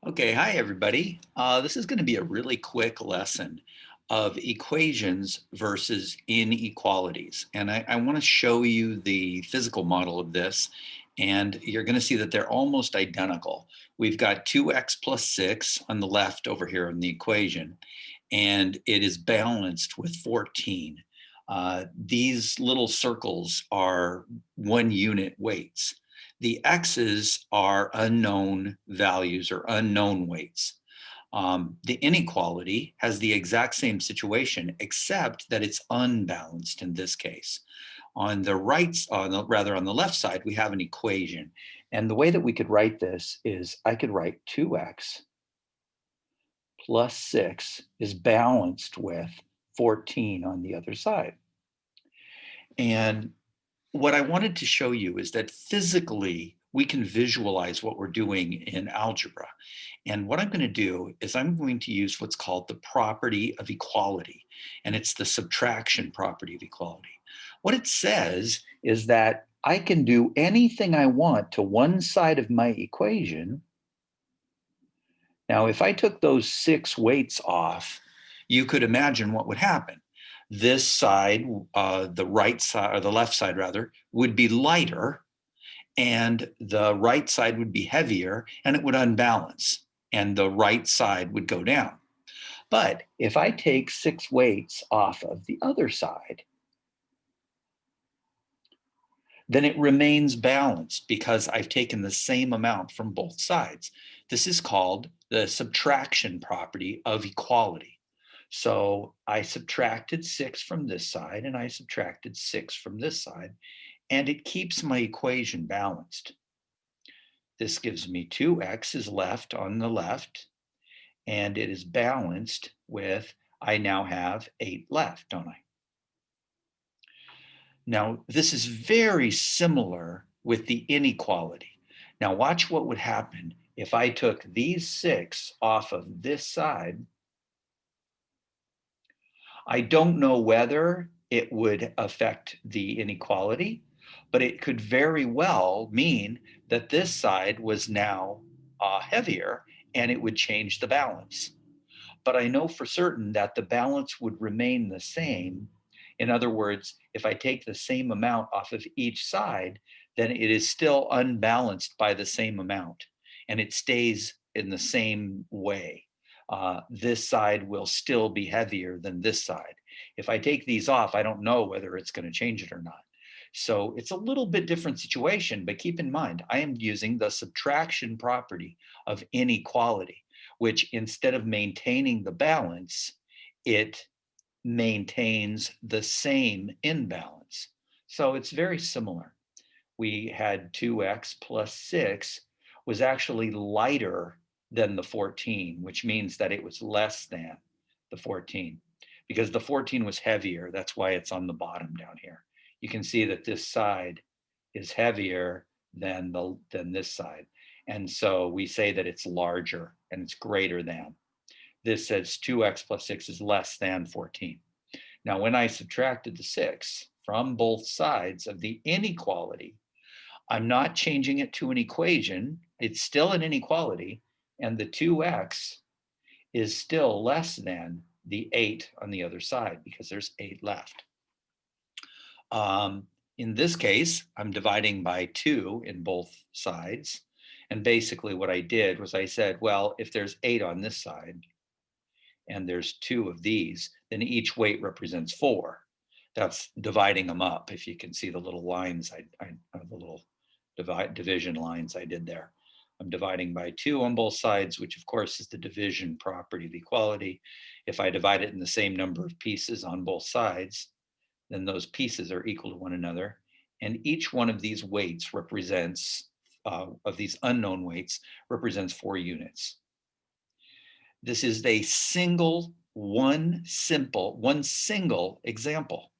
Okay, hi everybody. This is going to be a really quick lesson of equations versus inequalities. And I want to show you the physical model of this, and you're going to see that they're almost identical. We've got 2x plus 6 on the left over here in the equation, and it is balanced with 14. These little circles are 1 unit weights. The x's are unknown values or unknown weights. The inequality has the exact same situation, except that it's unbalanced in this case. On the right, rather on the left side, we have an equation. And the way that we could write this is I could write 2x plus 6 is balanced with 14 on the other side. And what I wanted to show you is that physically we can visualize what we're doing in algebra. And what I'm going to do is I'm going to use what's called the property of equality, and it's the subtraction property of equality. What it says is that I can do anything I want to one side of my equation. Now, if I took those 6 weights off, you could imagine what would happen. This side, the right side, or the left side rather, would be lighter, and the right side would be heavier, and it would unbalance, and the right side would go down. But if I take 6 weights off of the other side, then it remains balanced because I've taken the same amount from both sides. This is called the subtraction property of equality. So I subtracted 6 from this side and I subtracted 6 from this side, and it keeps my equation balanced. This gives me 2x is left on the left, and it is balanced with, I now have 8 left, don't I? Now, this is very similar with the inequality. Now, watch what would happen if I took these 6 off of this side. I don't know whether it would affect the inequality, but it could very well mean that this side was now heavier, and it would change the balance. But I know for certain that the balance would remain the same. In other words, if I take the same amount off of each side, then it is still unbalanced by the same amount, and it stays in the same way. This side will still be heavier than this side. If I take these off, I don't know whether it's going to change it or not. So it's a little bit different situation, but keep in mind, I am using the subtraction property of inequality, which instead of maintaining the balance, it maintains the same imbalance. So it's very similar. We had 2x plus 6 was actually lighter than the 14, which means that it was less than the 14, because the 14 was heavier. That's why it's on the bottom down here. You can see that this side is heavier than this side. And so we say that it's larger and it's greater than. This says 2x plus 6 is less than 14. Now, when I subtracted the 6 from both sides of the inequality, I'm not changing it to an equation. It's still an inequality, and the 2x is still less than the 8 on the other side because there's 8 left. In this case, I'm dividing by 2 in both sides. And basically what I did was I said, well, if there's 8 on this side and there's 2 of these, then each weight represents 4. That's dividing them up. If you can see the little lines, the little division lines I did there. I'm dividing by 2 on both sides, which of course is the division property of equality. If I divide it in the same number of pieces on both sides, then those pieces are equal to one another. And each one of these weights represents, of these unknown weights, represents 4 units. This is a one single example.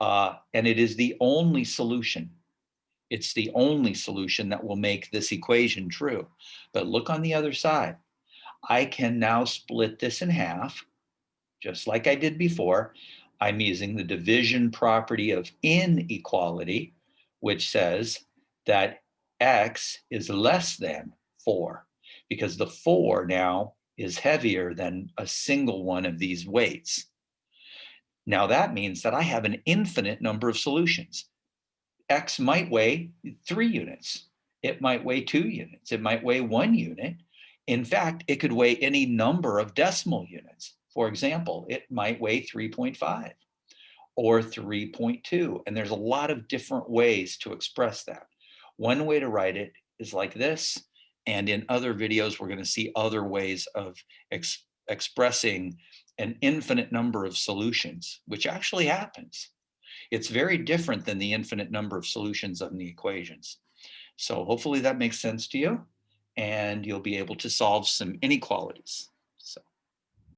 And it is the only solution. It's the only solution that will make this equation true. But look on the other side. I can now split this in half, just like I did before. I'm using the division property of inequality, which says that x is less than 4. because the 4 now is heavier than a single one of these weights. Now that means that I have an infinite number of solutions. X might weigh 3 units. It might weigh 2 units. It might weigh 1 unit. In fact, it could weigh any number of decimal units. For example, it might weigh 3.5 or 3.2. And there's a lot of different ways to express that. One way to write it is like this. And in other videos, we're going to see other ways of expressing an infinite number of solutions, which actually happens. It's very different than the infinite number of solutions on the equations. So hopefully that makes sense to you, and you'll be able to solve some inequalities.